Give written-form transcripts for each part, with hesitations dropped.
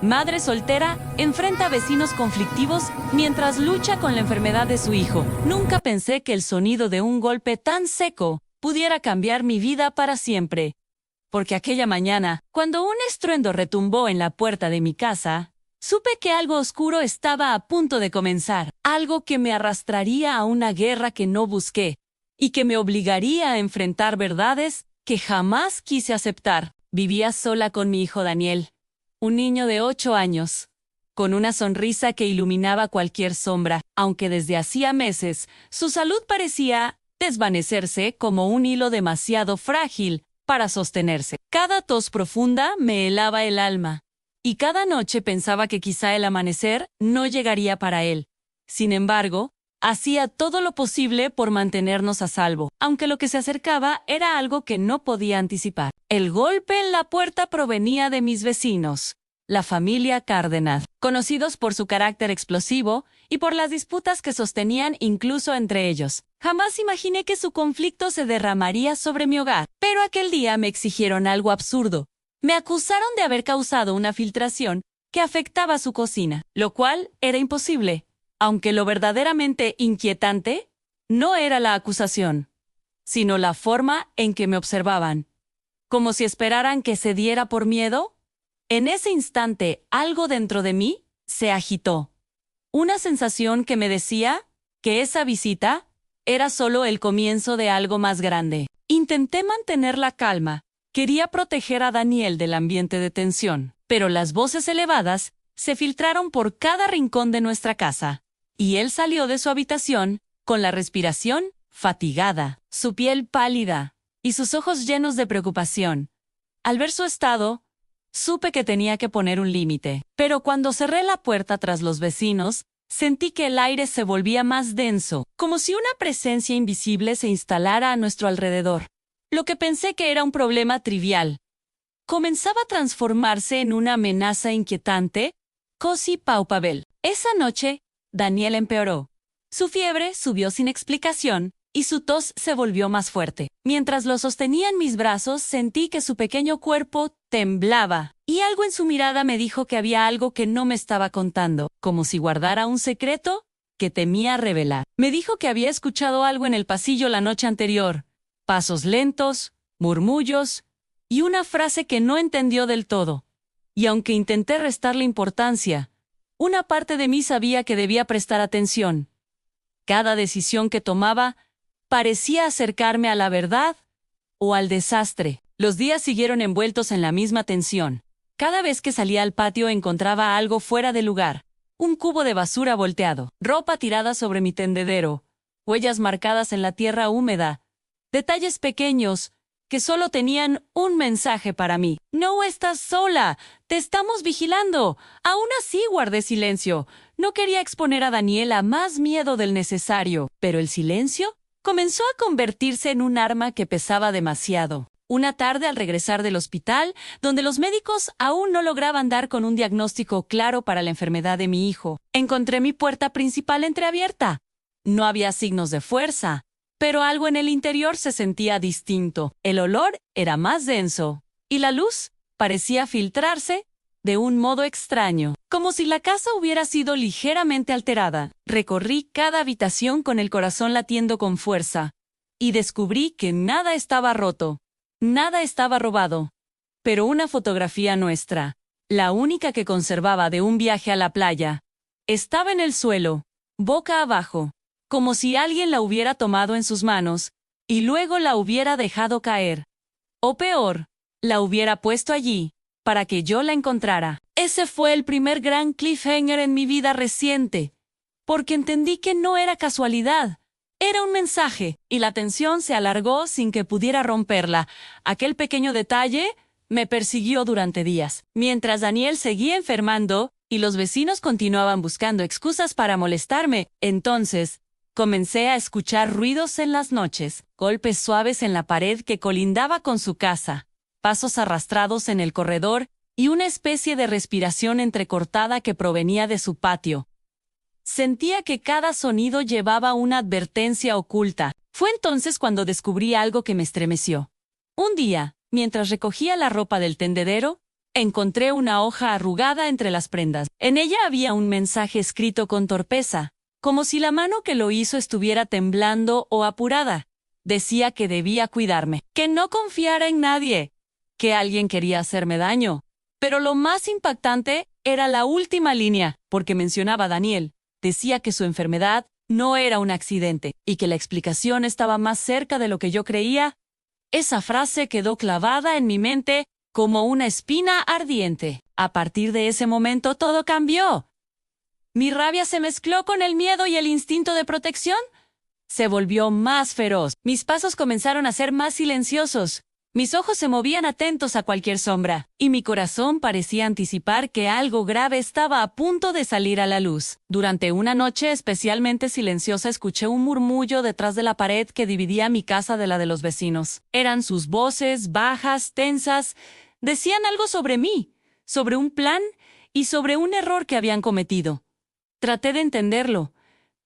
madre soltera, enfrenta a vecinos conflictivos mientras lucha con la enfermedad de su hijo. Nunca pensé que el sonido de un golpe tan seco pudiera cambiar mi vida para siempre. Porque aquella mañana, cuando un estruendo retumbó en la puerta de mi casa, supe que algo oscuro estaba a punto de comenzar, algo que me arrastraría a una guerra que no busqué y que me obligaría a enfrentar verdades que jamás quise aceptar. Vivía sola con mi hijo Daniel, un niño de 8 años, con una sonrisa que iluminaba cualquier sombra, aunque desde hacía meses su salud parecía desvanecerse como un hilo demasiado frágil para sostenerse. Cada tos profunda me helaba el alma, y cada noche pensaba que quizá el amanecer no llegaría para él. Sin embargo, hacía todo lo posible por mantenernos a salvo, aunque lo que se acercaba era algo que no podía anticipar. El golpe en la puerta provenía de mis vecinos, la familia Cárdenas, conocidos por su carácter explosivo y por las disputas que sostenían incluso entre ellos. Jamás imaginé que su conflicto se derramaría sobre mi hogar, pero aquel día me exigieron algo absurdo. Me acusaron de haber causado una filtración que afectaba su cocina, lo cual era imposible, aunque lo verdaderamente inquietante no era la acusación, sino la forma en que me observaban, como si esperaran que cediera por miedo. En ese instante, algo dentro de mí se agitó. Una sensación que me decía que esa visita era solo el comienzo de algo más grande. Intenté mantener la calma. Quería proteger a Daniel del ambiente de tensión, pero las voces elevadas se filtraron por cada rincón de nuestra casa, y él salió de su habitación con la respiración fatigada, su piel pálida y sus ojos llenos de preocupación. Al ver su estado, supe que tenía que poner un límite, pero cuando cerré la puerta tras los vecinos, sentí que el aire se volvía más denso, como si una presencia invisible se instalara a nuestro alrededor. Lo que pensé que era un problema trivial comenzaba a transformarse en una amenaza inquietante, casi palpable. Esa noche, Daniel empeoró. Su fiebre subió sin explicación y su tos se volvió más fuerte. Mientras lo sostenía en mis brazos, sentí que su pequeño cuerpo temblaba, y algo en su mirada me dijo que había algo que no me estaba contando, como si guardara un secreto que temía revelar. Me dijo que había escuchado algo en el pasillo la noche anterior, pasos lentos, murmullos y una frase que no entendió del todo. Y aunque intenté restarle importancia, una parte de mí sabía que debía prestar atención. Cada decisión que tomaba parecía acercarme a la verdad o al desastre. Los días siguieron envueltos en la misma tensión. Cada vez que salía al patio encontraba algo fuera de lugar. Un cubo de basura volteado, ropa tirada sobre mi tendedero, huellas marcadas en la tierra húmeda, detalles pequeños que solo tenían un mensaje para mí. No estás sola, te estamos vigilando. Aún así guardé silencio. No quería exponer a Daniel a más miedo del necesario, pero el silencio comenzó a convertirse en un arma que pesaba demasiado. Una tarde al regresar del hospital, donde los médicos aún no lograban dar con un diagnóstico claro para la enfermedad de mi hijo, encontré mi puerta principal entreabierta. No había signos de fuerza, pero algo en el interior se sentía distinto. El olor era más denso, y la luz parecía filtrarse de un modo extraño, como si la casa hubiera sido ligeramente alterada. Recorrí cada habitación con el corazón latiendo con fuerza, y descubrí que nada estaba roto, nada estaba robado. Pero una fotografía nuestra, la única que conservaba de un viaje a la playa, estaba en el suelo, boca abajo, como si alguien la hubiera tomado en sus manos y luego la hubiera dejado caer. O peor, la hubiera puesto allí para que yo la encontrara. Ese fue el primer gran cliffhanger en mi vida reciente, porque entendí que no era casualidad, era un mensaje, y la tensión se alargó sin que pudiera romperla. Aquel pequeño detalle me persiguió durante días, mientras Daniel seguía enfermando y los vecinos continuaban buscando excusas para molestarme. Entonces, comencé a escuchar ruidos en las noches, golpes suaves en la pared que colindaba con su casa, pasos arrastrados en el corredor y una especie de respiración entrecortada que provenía de su patio. Sentía que cada sonido llevaba una advertencia oculta. Fue entonces cuando descubrí algo que me estremeció. Un día, mientras recogía la ropa del tendedero, Encontré una hoja arrugada entre las prendas. En ella había un mensaje escrito con torpeza, como si la mano que lo hizo estuviera temblando o apurada. Decía que debía cuidarme, que no confiara en nadie, que alguien quería hacerme daño. Pero lo más impactante era la última línea, porque mencionaba a Daniel. Decía que su enfermedad no era un accidente y que la explicación estaba más cerca de lo que yo creía. Esa frase quedó clavada en mi mente como una espina ardiente. A partir de ese momento todo cambió. Mi rabia se mezcló con el miedo y el instinto de protección. Se volvió más feroz. Mis pasos comenzaron a ser más silenciosos. Mis ojos se movían atentos a cualquier sombra, y mi corazón parecía anticipar que algo grave estaba a punto de salir a la luz. Durante una noche especialmente silenciosa escuché un murmullo detrás de la pared que dividía mi casa de la de los vecinos. Eran sus voces, bajas, tensas. Decían algo sobre mí, sobre un plan y sobre un error que habían cometido. Traté de entenderlo,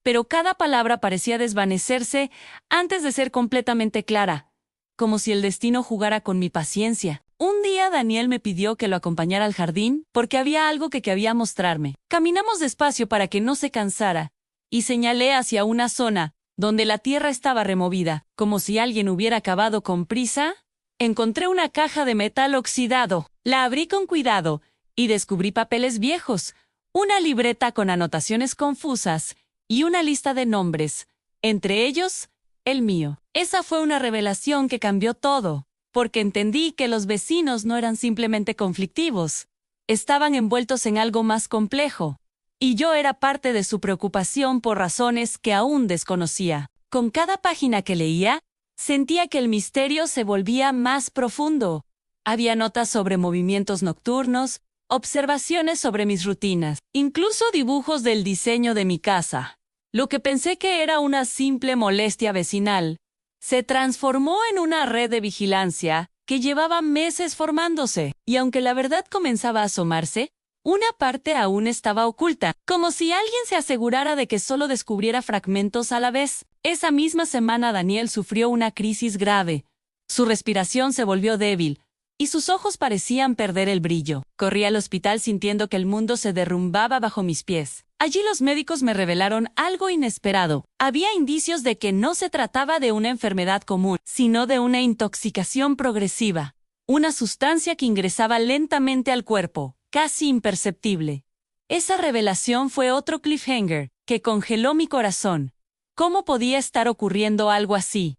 pero cada palabra parecía desvanecerse antes de ser completamente clara, como si el destino jugara con mi paciencia. Un día Daniel me pidió que lo acompañara al jardín porque había algo que quería mostrarme. Caminamos despacio para que no se cansara y señalé hacia una zona donde la tierra estaba removida, como si alguien hubiera cavado con prisa. Encontré una caja de metal oxidado. La abrí con cuidado y descubrí papeles viejos, una libreta con anotaciones confusas y una lista de nombres, entre ellos el mío. Esa fue una revelación que cambió todo, porque entendí que los vecinos no eran simplemente conflictivos, estaban envueltos en algo más complejo, y yo era parte de su preocupación por razones que aún desconocía. Con cada página que leía, sentía que el misterio se volvía más profundo. Había notas sobre movimientos nocturnos, observaciones sobre mis rutinas, incluso dibujos del diseño de mi casa. Lo que pensé que era una simple molestia vecinal se transformó en una red de vigilancia que llevaba meses formándose, y aunque la verdad comenzaba a asomarse, una parte aún estaba oculta, como si alguien se asegurara de que solo descubriera fragmentos a la vez. Esa misma semana Daniel sufrió una crisis grave. Su respiración se volvió débil, y sus ojos parecían perder el brillo. Corrí al hospital sintiendo que el mundo se derrumbaba bajo mis pies. Allí los médicos me revelaron algo inesperado. Había indicios de que no se trataba de una enfermedad común, sino de una intoxicación progresiva. Una sustancia que ingresaba lentamente al cuerpo, casi imperceptible. Esa revelación fue otro cliffhanger que congeló mi corazón. ¿Cómo podía estar ocurriendo algo así?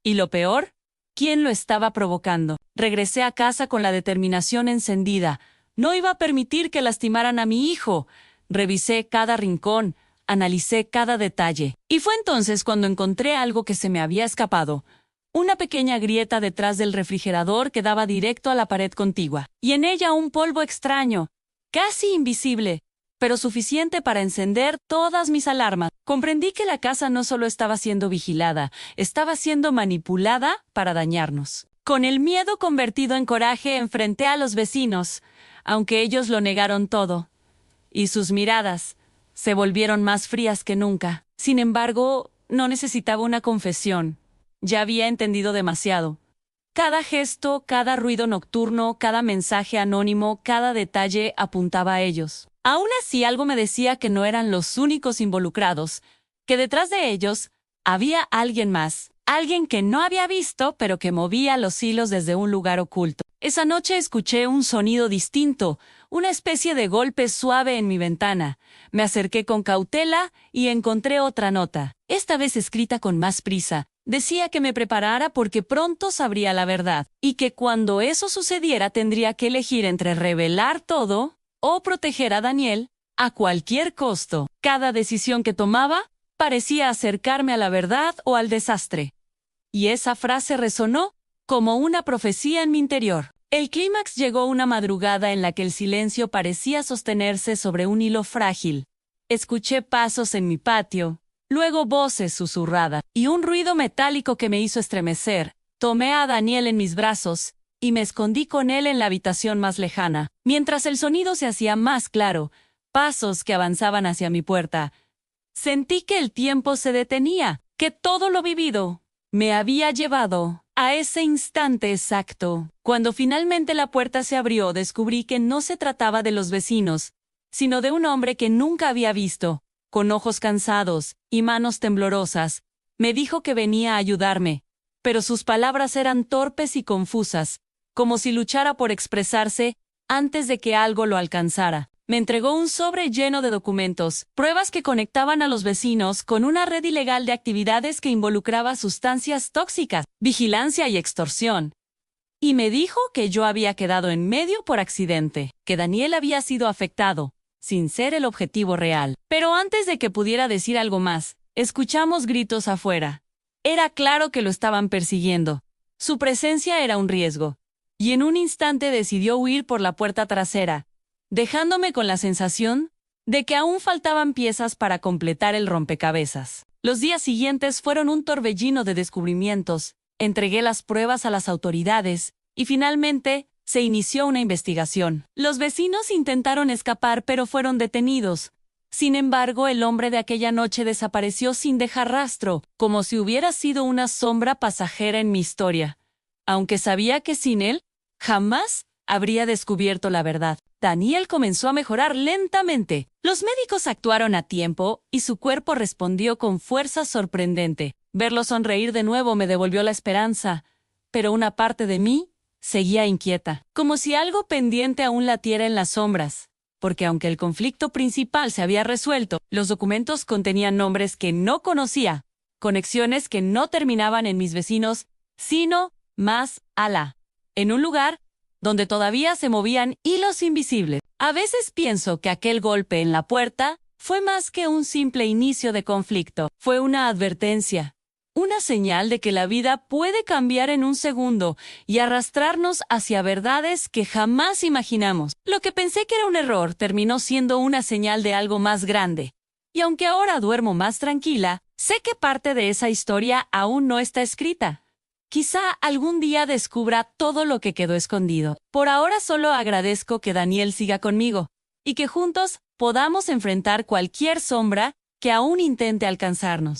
Y lo peor, ¿quién lo estaba provocando? Regresé a casa con la determinación encendida. No iba a permitir que lastimaran a mi hijo. Revisé cada rincón, analicé cada detalle. Y fue entonces cuando encontré algo que se me había escapado. Una pequeña grieta detrás del refrigerador que daba directo a la pared contigua. Y en ella un polvo extraño, casi invisible, pero suficiente para encender todas mis alarmas. Comprendí que la casa no solo estaba siendo vigilada, estaba siendo manipulada para dañarnos. Con el miedo convertido en coraje enfrenté a los vecinos, aunque ellos lo negaron todo. Y sus miradas se volvieron más frías que nunca. Sin embargo, no necesitaba una confesión. Ya había entendido demasiado. Cada gesto, cada ruido nocturno, cada mensaje anónimo, cada detalle apuntaba a ellos. Aún así, algo me decía que no eran los únicos involucrados, que detrás de ellos había alguien más, alguien que no había visto, pero que movía los hilos desde un lugar oculto. Esa noche escuché un sonido distinto, una especie de golpe suave en mi ventana. Me acerqué con cautela y encontré otra nota, esta vez escrita con más prisa. Decía que me preparara porque pronto sabría la verdad, y que cuando eso sucediera tendría que elegir entre revelar todo o proteger a Daniel a cualquier costo. Cada decisión que tomaba parecía acercarme a la verdad o al desastre. Y esa frase resonó como una profecía en mi interior. El clímax llegó una madrugada en la que el silencio parecía sostenerse sobre un hilo frágil. Escuché pasos en mi patio, luego voces susurradas y un ruido metálico que me hizo estremecer. Tomé a Daniel en mis brazos y me escondí con él en la habitación más lejana. Mientras el sonido se hacía más claro, pasos que avanzaban hacia mi puerta, sentí que el tiempo se detenía, que todo lo vivido me había llevado A ese instante exacto, cuando finalmente la puerta se abrió, descubrí que no se trataba de los vecinos, sino de un hombre que nunca había visto, con ojos cansados y manos temblorosas. Me dijo que venía a ayudarme, pero sus palabras eran torpes y confusas, como si luchara por expresarse antes de que algo lo alcanzara. Me entregó un sobre lleno de documentos, pruebas que conectaban a los vecinos con una red ilegal de actividades que involucraba sustancias tóxicas, vigilancia y extorsión. Y me dijo que yo había quedado en medio por accidente, que Daniel había sido afectado, sin ser el objetivo real. Pero antes de que pudiera decir algo más, escuchamos gritos afuera. Era claro que lo estaban persiguiendo. Su presencia era un riesgo. Y en un instante decidió huir por la puerta trasera, dejándome con la sensación de que aún faltaban piezas para completar el rompecabezas. Los días siguientes fueron un torbellino de descubrimientos. Entregué las pruebas a las autoridades y finalmente se inició una investigación. Los vecinos intentaron escapar, pero fueron detenidos. Sin embargo, el hombre de aquella noche desapareció sin dejar rastro, como si hubiera sido una sombra pasajera en mi historia, aunque sabía que sin él jamás habría descubierto la verdad. Daniel comenzó a mejorar lentamente. Los médicos actuaron a tiempo y su cuerpo respondió con fuerza sorprendente. Verlo sonreír de nuevo me devolvió la esperanza, pero una parte de mí seguía inquieta, como si algo pendiente aún latiera en las sombras, porque aunque el conflicto principal se había resuelto, los documentos contenían nombres que no conocía, conexiones que no terminaban en mis vecinos, sino más allá, en un lugar donde todavía se movían hilos invisibles. A veces pienso que aquel golpe en la puerta fue más que un simple inicio de conflicto. Fue una advertencia, una señal de que la vida puede cambiar en un segundo y arrastrarnos hacia verdades que jamás imaginamos. Lo que pensé que era un error terminó siendo una señal de algo más grande. Y aunque ahora duermo más tranquila, sé que parte de esa historia aún no está escrita. Quizá algún día descubra todo lo que quedó escondido. Por ahora solo agradezco que Daniel siga conmigo y que juntos podamos enfrentar cualquier sombra que aún intente alcanzarnos.